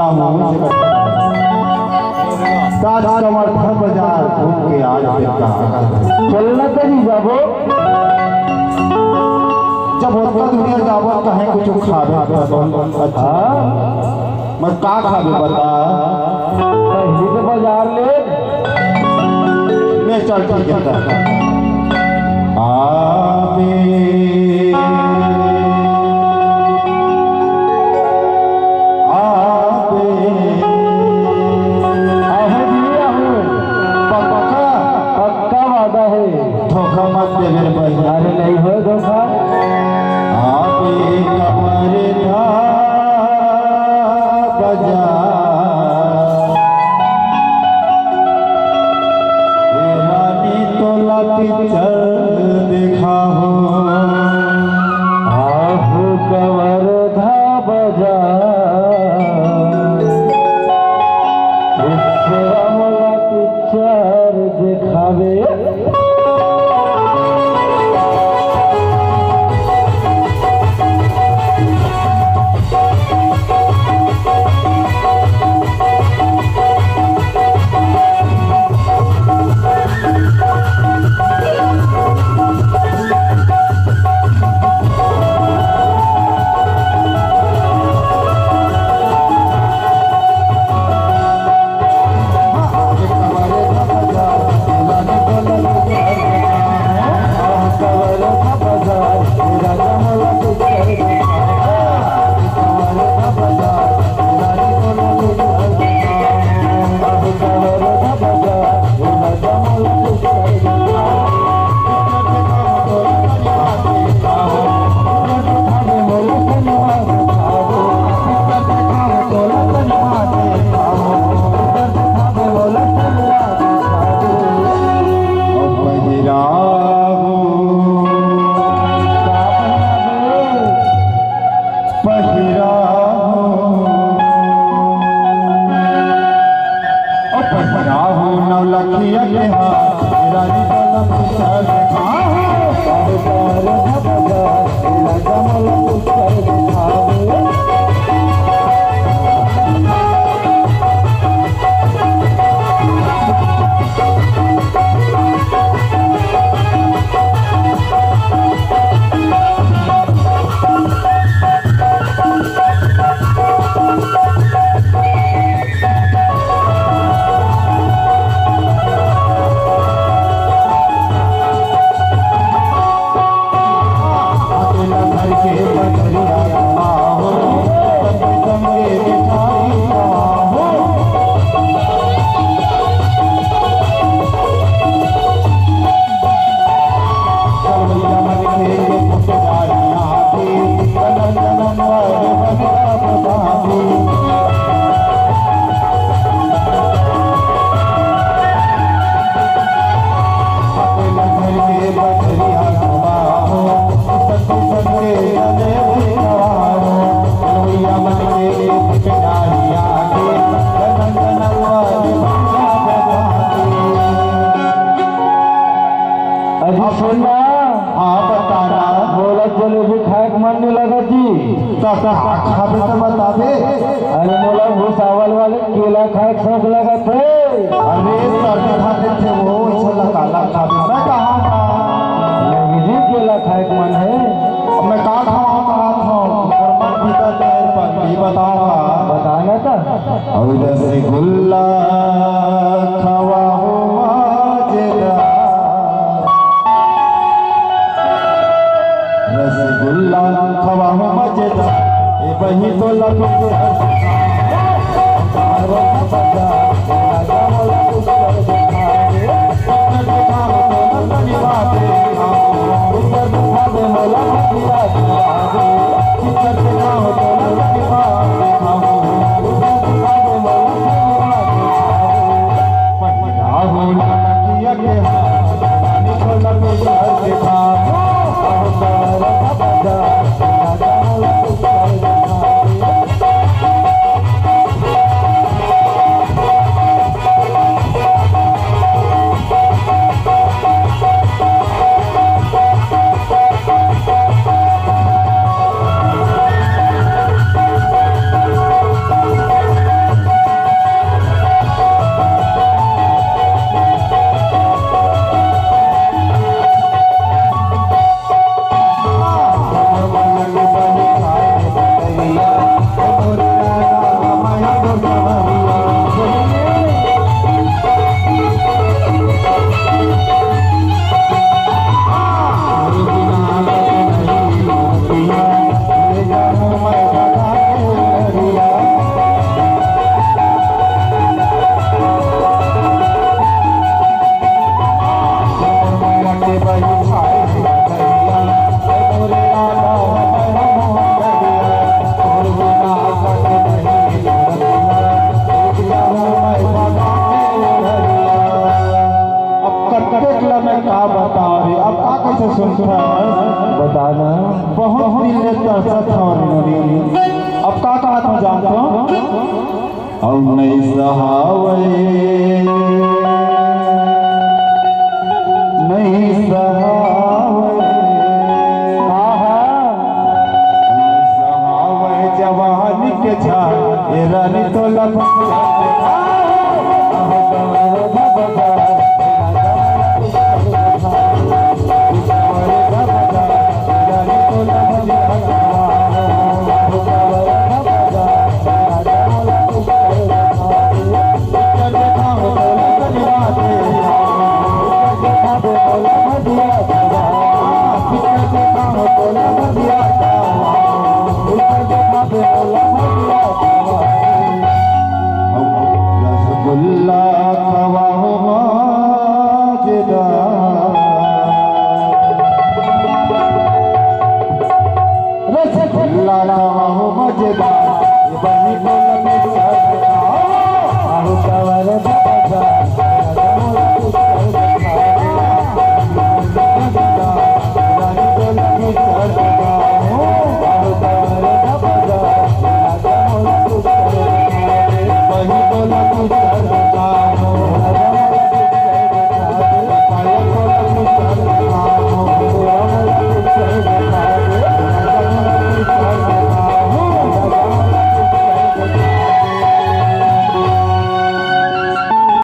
चलना हूँ समर्थ बाजार घूम के आज चलना कहीं जाबो जब होता दुनिया जाबो कहीं कुछ खावे अच्छा मैं का खावे बता पहले तो बाजार ले मैं चल ठीक है अरे मोला भूसावल वाले केला खाए शौक लगा थे। अरे सर्दी खाते थे वो इसला काला खाते मैं कहाँ था मुझे केला खाए का मन है। मैं कहाँ खाऊँ कहाँ खाऊँ फरमान पीता तेरे पर भी बताऊँगा बताना था। और रसगुल्ला खवा हो मजेदार रसगुल्ला खवा हो मजेदार ये वही तो लगो जानता अब नहीं सहावे नहीं सहावे जवानी के छा रानी तो लगा